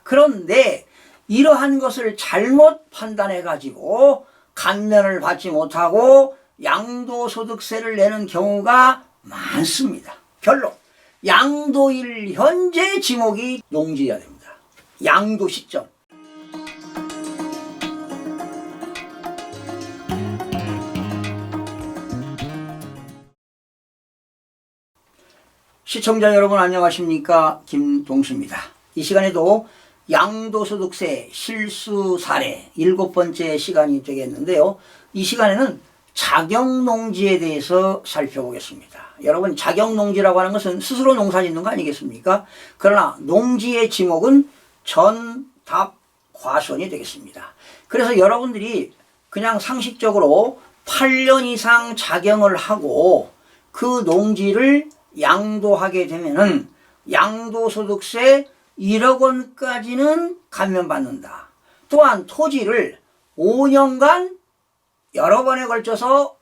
그런데 이러한 것을 잘못 판단해 가지고 감면을 받지 못하고 양도소득세를 내는 경우가 많습니다. 결론, 양도일 현재 지목이 농지여야 됩니다. 양도 시점. 시청자 여러분 안녕하십니까? 김동수입니다. 이 시간에도 양도소득세 실수 사례 7번째 시간이 되겠는데요. 이 시간에는 자격농지에 대해서 살펴보겠습니다. 여러분, 자격농지라고 하는 것은 스스로 농사 짓는 거 아니겠습니까? 그러나 농지의 지목은 전답과수원이 되겠습니다. 그래서 여러분들이 그냥 상식적으로 8년 이상 작용을 하고 그 농지를 양도하게 되면은 양도소득세 1억 원까지는 감면받는다. 또한 토지를 5년간 여러 번에 걸쳐서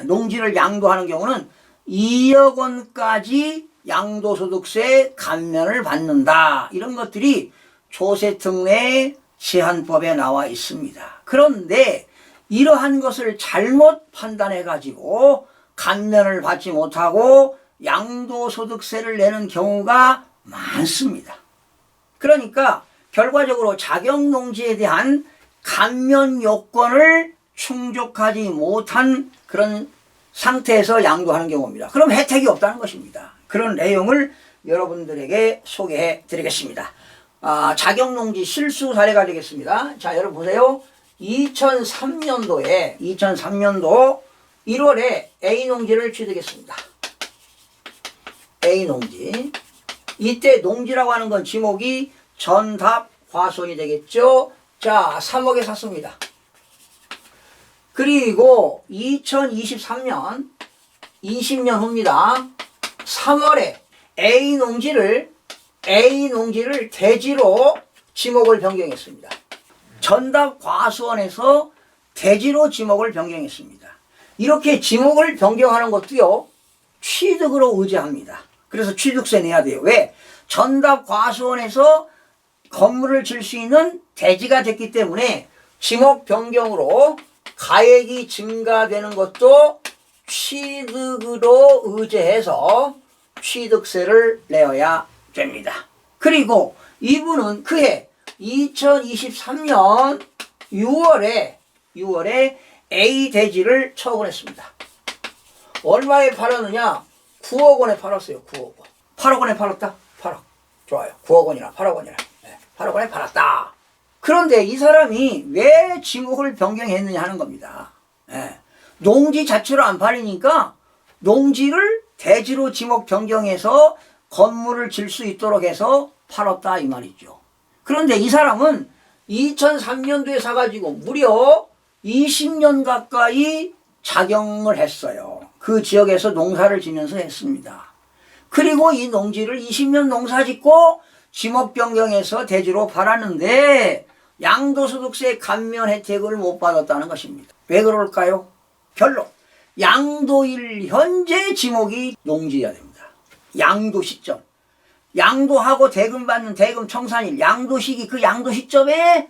농지를 양도하는 경우는 2억 원까지 양도소득세 감면을 받는다. 이런 것들이 조세특례 제한법에 나와 있습니다. 그런데 이러한 것을 잘못 판단해 가지고 감면을 받지 못하고 양도소득세를 내는 경우가 많습니다. 그러니까 결과적으로 자격농지에 대한 감면 요건을 충족하지 못한 그런 상태에서 양도하는 경우입니다. 그럼 혜택이 없다는 것입니다. 그런 내용을 여러분들에게 소개해 드리겠습니다. 자격농지 실수 사례가 되겠습니다. 자, 여러분 보세요. 2003년도 1월에 A농지를 취득했습니다. A농지. 이때 농지라고 하는 건 지목이 전답과수원이 되겠죠. 자, 3억에 샀습니다. 그리고 2023년 20년 후입니다. 3월에 A농지를 대지로 지목을 변경했습니다. 전답과수원에서 대지로 지목을 변경했습니다. 이렇게 지목을 변경하는 것도요, 취득으로 의지합니다. 그래서 취득세 내야 돼요. 왜? 전답과수원에서 건물을 질 수 있는 대지가 됐기 때문에 지목 변경으로 가액이 증가되는 것도 취득으로 의지해서 취득세를 내어야 됩니다. 그리고 이분은 그해 2023년 6월에 A 대지를 처분했습니다. 얼마에 팔았느냐? 9억 원에 팔았어요. 9억 원. 8억 원에 팔았다? 8억. 좋아요. 9억 원이나 8억 원이나. 8억 원에 팔았다. 그런데 이 사람이 왜 지목을 변경했느냐 하는 겁니다. 농지 자체로 안 팔리니까 농지를 대지로 지목 변경해서 건물을 질 수 있도록 해서 팔았다 이 말이죠. 그런데 이 사람은 2003년도에 사가지고 무려 20년 가까이 작용을 했어요. 그 지역에서 농사를 지면서 했습니다. 그리고 이 농지를 20년 농사 짓고 지목 변경해서 대지로 팔았는데 양도소득세 감면 혜택을 못 받았다는 것입니다. 왜 그럴까요? 결론, 양도일 현재 지목이 농지여야 됩니다. 양도 시점. 양도하고 대금 받는 대금 청산일, 양도 시기, 그 양도 시점에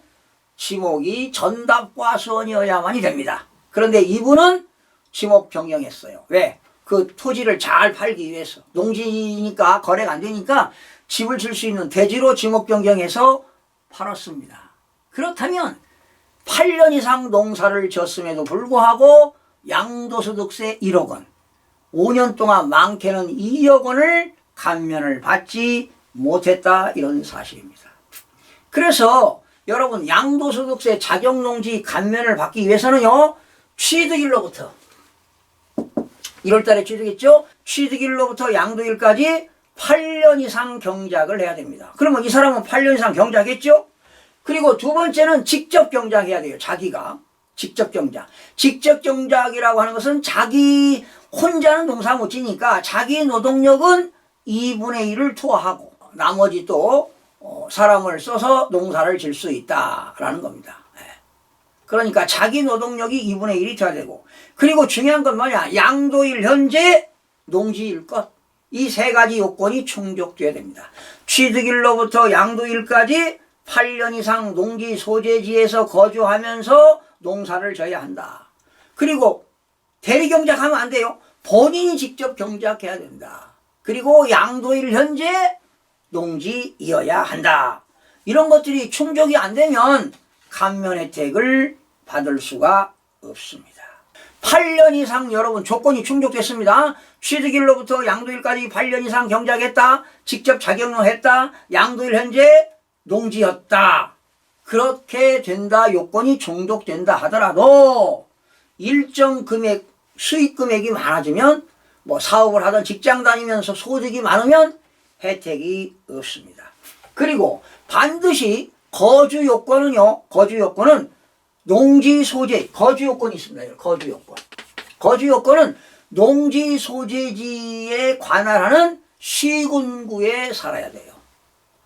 지목이 전답과수원이어야만이 됩니다. 그런데 이분은 지목 변경했어요. 왜? 그 토지를 잘 팔기 위해서. 농지니까 거래가 안 되니까 집을 질 수 있는 대지로 지목 변경해서 팔았습니다. 그렇다면 8년 이상 농사를 지었음에도 불구하고 양도소득세 1억 원, 5년 동안 많게는 2억 원을 감면을 받지 못했다, 이런 사실입니다. 그래서 여러분, 양도소득세 자격농지 감면을 받기 위해서는요, 취득일로부터 1월달에 취득했죠? 취득일로부터 양도일까지 8년 이상 경작을 해야 됩니다. 그러면 이 사람은 8년 이상 경작했죠? 그리고 두 번째는 직접 경작해야 돼요. 자기가 직접 경작. 직접 경작이라고 하는 것은 자기 혼자는 농사 못 지니까 자기 노동력은 2분의 1을 투하하고 나머지 또 사람을 써서 농사를 질 수 있다라는 겁니다. 그러니까 자기 노동력이 2분의 1이 돼야 되고, 그리고 중요한 건 뭐냐? 양도일 현재 농지일 것. 이 세 가지 요건이 충족돼야 됩니다. 취득일로부터 양도일까지 8년 이상 농지 소재지에서 거주하면서 농사를 져야 한다. 그리고 대리경작하면 안 돼요. 본인이 직접 경작해야 된다. 그리고 양도일 현재 농지이어야 한다. 이런 것들이 충족이 안 되면 감면 혜택을 받을 수가 없습니다. 8년 이상 여러분 조건이 충족됐습니다. 취득일로부터 양도일까지 8년 이상 경작했다. 직접 자격농했다. 양도일 현재 농지였다. 그렇게 된다. 요건이 충족된다 하더라도 일정 금액 수익 금액이 많아지면 뭐 사업을 하던 직장 다니면서 소득이 많으면 혜택이 없습니다. 그리고 반드시 거주 요건은요. 거주 요건은 농지 소재, 거주 요건이 있습니다. 거주 요건. 거주 요건은 농지 소재지에 관할하는 시군구에 살아야 돼요.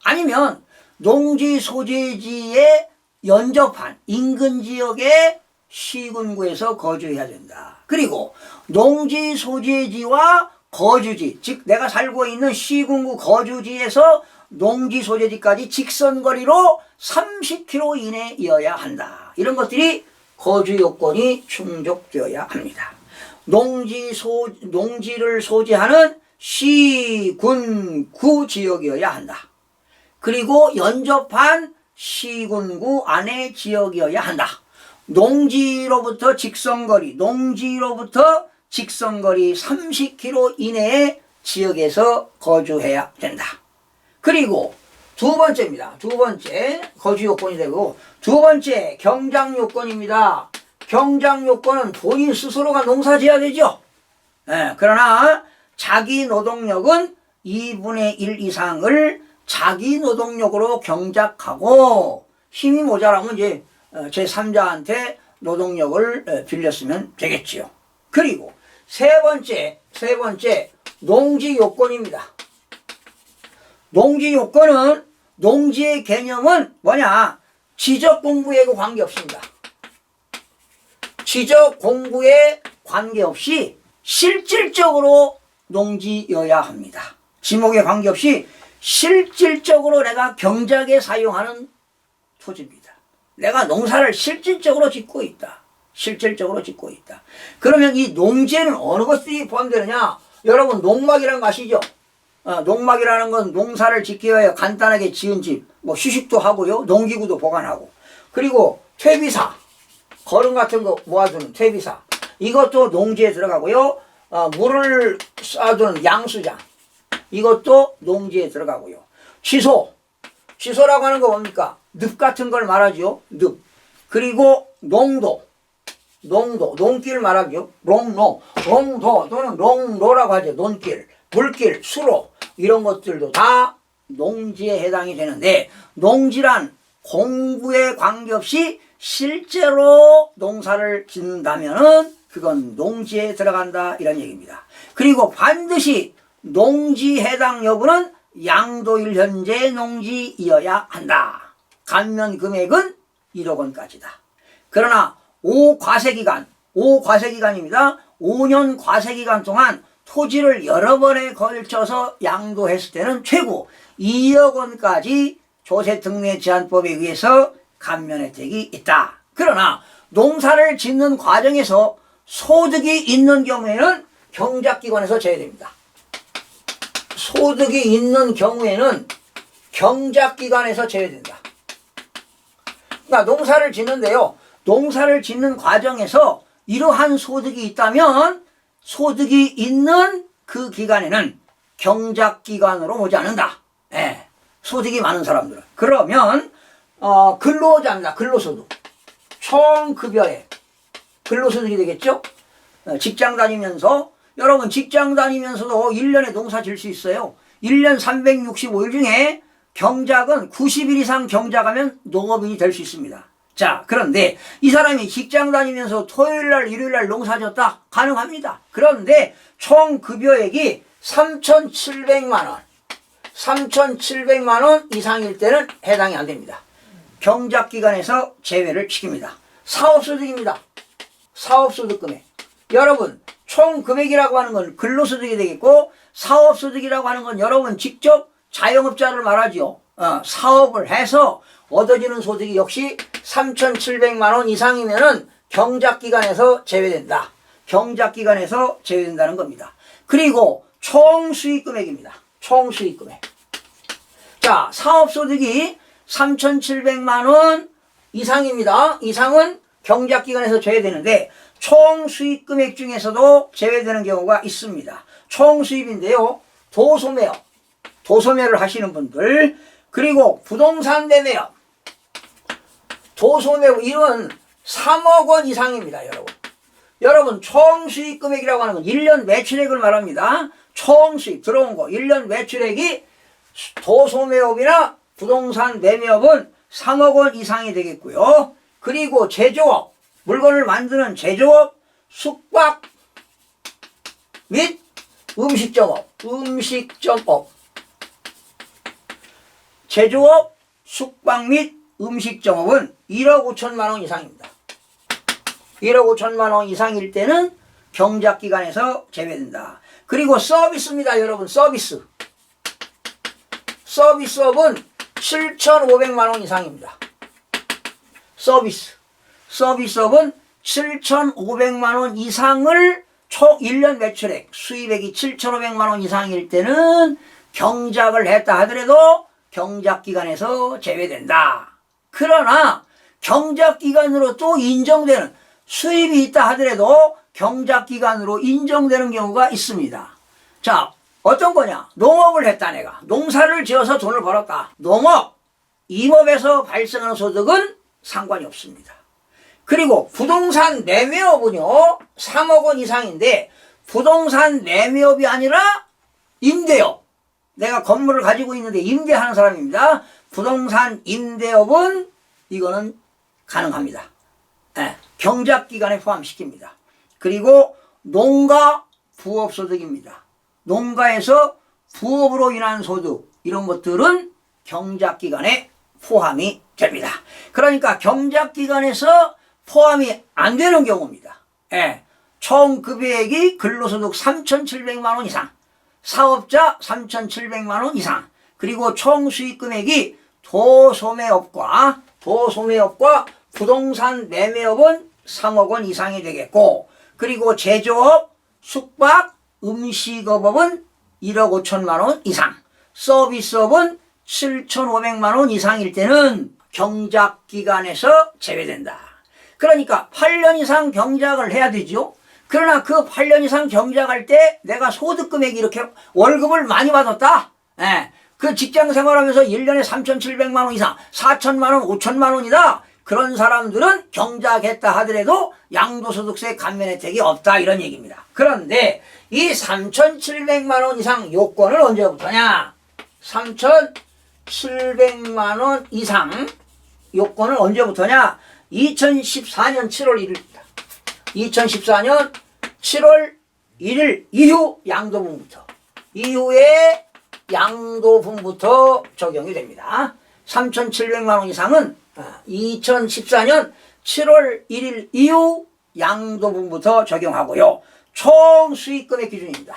아니면 농지 소재지에 연접한 인근 지역의 시군구에서 거주해야 된다. 그리고 농지 소재지와 거주지, 즉 내가 살고 있는 시군구 거주지에서 농지 소재지까지 직선거리로 30km 이내이어야 한다. 이런 것들이 거주 요건이 충족되어야 합니다. 농지를 소재하는 시, 군, 구 지역이어야 한다. 그리고 연접한 시군구 안의 지역이어야 한다. 농지로부터 직선거리 30km 이내의 지역에서 거주해야 된다. 그리고 두 번째입니다. 두 번째 거주 요건이 되고 두 번째 경작 요건입니다. 경작 요건은 본인 스스로가 농사 지어야 되죠. 그러나 자기 노동력은 2분의 1 이상을 자기 노동력으로 경작하고 힘이 모자라면 이제 제3자한테 노동력을 빌렸으면 되겠지요. 그리고 세 번째 농지 요건입니다. 농지 요건은 농지의 개념은 뭐냐? 지적 공부에 관계없습니다. 지적 공부에 관계없이 실질적으로 농지여야 합니다. 지목에 관계없이 실질적으로 내가 경작에 사용하는 토지입니다. 내가 농사를 실질적으로 짓고 있다. 그러면 이 농지에는 어느 것들이 포함되느냐? 여러분 농막이라는 거 아시죠? 농막이라는 건 농사를 짓기 위해 간단하게 지은 집, 뭐 휴식도 하고요, 농기구도 보관하고, 그리고 퇴비사, 거름 같은 거 모아두는 퇴비사, 이것도 농지에 들어가고요. 물을 쏴두는 양수장, 이것도 농지에 들어가고요. 취소라고 하는 거 뭡니까? 늪 같은 걸 말하죠. 늪. 그리고 농도, 농길 말하죠. 농도 또는 농로라고 하죠. 논길, 물길, 수로, 이런 것들도 다 농지에 해당이 되는데, 농지란 공부에 관계없이 실제로 농사를 짓는다면은 그건 농지에 들어간다, 이런 얘기입니다. 그리고 반드시 농지 해당 여부는 양도일 현재 농지이어야 한다. 감면 금액은 1억 원까지다. 그러나 5과세기간입니다. 5년 과세기간 동안 토지를 여러 번에 걸쳐서 양도했을 때는 최고 2억 원까지 조세특례제한법에 의해서 감면 혜택이 있다. 그러나 농사를 짓는 과정에서 소득이 있는 경우에는 경작기관에서 제외됩니다. 소득이 있는 경우에는 경작기관에서 제외된다. 그러니까 농사를 짓는데요. 농사를 짓는 과정에서 이러한 소득이 있다면 소득이 있는 그 기간에는 경작기관으로 보지 않는다. 소득이 많은 사람들은. 그러면 근로자입니다. 근로소득. 총급여의 근로소득이 되겠죠. 직장 다니면서, 여러분 직장 다니면서도 1년에 농사 질 수 있어요. 1년 365일 중에 경작은 90일 이상 경작하면 농업인이 될 수 있습니다. 자, 그런데 이 사람이 직장 다니면서 토요일날 일요일날 농사 졌다, 가능합니다. 그런데 총 급여액이 3,700만 원 이상일 때는 해당이 안 됩니다. 경작기간에서 제외를 시킵니다. 사업소득입니다. 사업소득 금액. 여러분 총 금액이라고 하는 건 근로소득이 되겠고, 사업소득이라고 하는 건 여러분 직접 자영업자를 말하죠. 사업을 해서 얻어지는 소득이 역시 3,700만 원 이상이면은 경작기간에서 제외된다. 경작기간에서 제외된다는 겁니다. 그리고 총수익금액입니다. 총수익금액. 자, 사업소득이 3,700만 원 이상입니다. 이상은 경작기간에서 제외되는데 총수익금액 중에서도 제외되는 경우가 있습니다. 총수입인데요. 도소매업, 도소매를 하시는 분들, 그리고 부동산 매매업, 도소매업 이런 3억 원 이상입니다. 여러분 총수익금액이라고 하는 건 1년 매출액을 말합니다. 총수익 들어온 거 1년 매출액이 도소매업이나 부동산 매매업은 3억 원 이상이 되겠고요. 그리고 제조업, 물건을 만드는 제조업, 숙박 및 음식점업, 제조업, 숙박 및 음식점업은 1억 5천만 원 이상입니다. 1억 5천만 원 이상일 때는 경작기간에서 제외된다. 그리고 서비스입니다. 여러분 서비스. 서비스업은 7,500만 원 이상입니다. 서비스업은 7,500만 원 이상을 총 1년 매출액 수입액이 7,500만 원 이상일 때는 경작을 했다 하더라도 경작기간에서 제외된다. 그러나 경작기간으로 또 인정되는 수입이 있다 하더라도 경작기간으로 인정되는 경우가 있습니다. 자, 어떤 거냐? 농업을 했다 내가. 농사를 지어서 돈을 벌었다. 농업, 임업에서 발생하는 소득은 상관이 없습니다. 그리고 부동산 매매업은요 3억 원 이상인데 부동산 매매업이 아니라 임대업, 내가 건물을 가지고 있는데 임대하는 사람입니다. 부동산 임대업은 이거는 가능합니다. 경작기간에 포함시킵니다. 그리고 농가 부업소득입니다. 농가에서 부업으로 인한 소득 이런 것들은 경작기간에 포함이 됩니다. 그러니까 경작기간에서 포함이 안 되는 경우입니다. 총 급여액이 근로소득 3,700만 원 이상, 사업자 3,700만 원 이상, 그리고 총 수익금액이 도소매업과 부동산 매매업은 3억 원 이상이 되겠고, 그리고 제조업, 숙박, 음식업은 1억 5천만 원 이상, 서비스업은 7,500만 원 이상일 때는 경작기간에서 제외된다. 그러니까 8년 이상 경작을 해야 되죠. 그러나 그 8년 이상 경작할 때 내가 소득금액이 이렇게 월급을 많이 받았다. 그 직장 생활하면서 1년에 3,700만 원 이상, 4천만 원, 5천만 원이다. 그런 사람들은 경작했다 하더라도 양도소득세 감면 혜택이 없다 이런 얘기입니다. 그런데 이 3,700만 원 이상 요건을 언제부터냐? 3,700만 원 이상 요건을 언제부터냐? 2014년 7월 1일입니다. 2014년 7월 1일 이후 양도분부터, 이후에 양도분부터 적용이 됩니다. 3,700만 원 이상은 2014년 7월 1일 이후 양도분부터 적용하고요. 총 수익금액 기준입니다.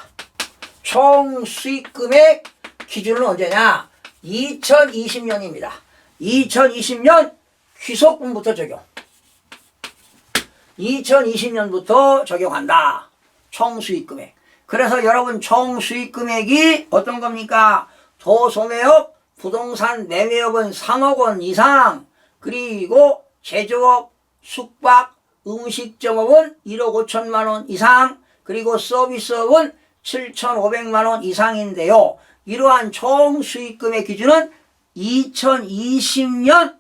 총 수익금액 기준은 언제냐? 2020년입니다. 2020년 귀속분부터 적용. 2020년부터 적용한다. 총수익금액. 그래서 여러분 총수익금액이 어떤 겁니까? 도소매업, 부동산 매매업은 3억 원 이상, 그리고 제조업, 숙박, 음식점업은 1억 5천만 원 이상, 그리고 서비스업은 7,500만 원 이상인데요. 이러한 총수익금액 기준은 2020년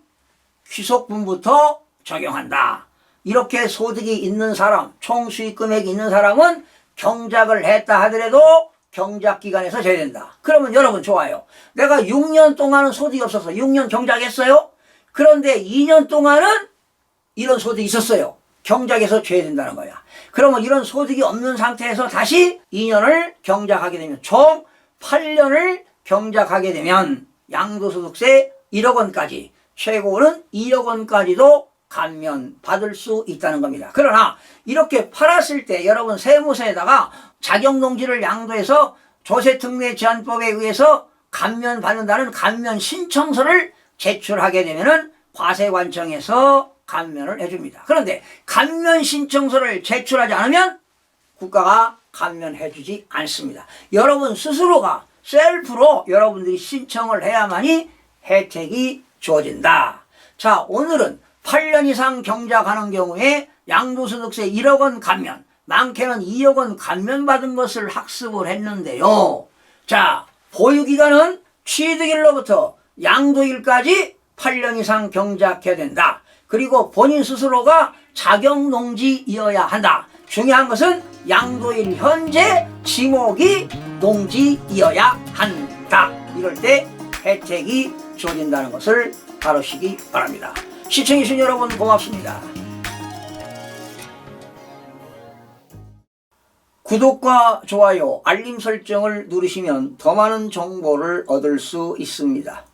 귀속분부터 적용한다. 이렇게 소득이 있는 사람, 총수익금액이 있는 사람은 경작을 했다 하더라도 경작기간에서 제외된다. 그러면 여러분 좋아요. 내가 6년 동안은 소득이 없어서 6년 경작했어요. 그런데 2년 동안은 이런 소득이 있었어요. 경작에서 제외된다는 거야. 그러면 이런 소득이 없는 상태에서 다시 2년을 경작하게 되면 총 8년을 경작하게 되면 양도소득세 1억 원까지, 최고는 2억 원까지도 감면 받을 수 있다는 겁니다. 그러나 이렇게 팔았을 때 여러분 세무서에다가 자격농지를 양도해서 조세특례 제한법에 의해서 감면받는다는 감면 신청서를 제출하게 되면은 과세관청에서 감면을 해줍니다. 그런데 감면 신청서를 제출하지 않으면 국가가 감면해주지 않습니다. 여러분 스스로가 셀프로 여러분들이 신청을 해야만이 혜택이 주어진다. 자, 오늘은 8년 이상 경작하는 경우에 양도소득세 1억 원 감면, 많게는 2억 원 감면받은 것을 학습을 했는데요. 자, 보유기간은 취득일로부터 양도일까지 8년 이상 경작해야 된다. 그리고 본인 스스로가 자격농지이어야 한다. 중요한 것은 양도일 현재 지목이 농지이어야 한다. 이럴 때 혜택이 주어진다는 것을 알으시기 바랍니다. 시청해주신 여러분 고맙습니다. 구독과 좋아요, 알림 설정을 누르시면 더 많은 정보를 얻을 수 있습니다.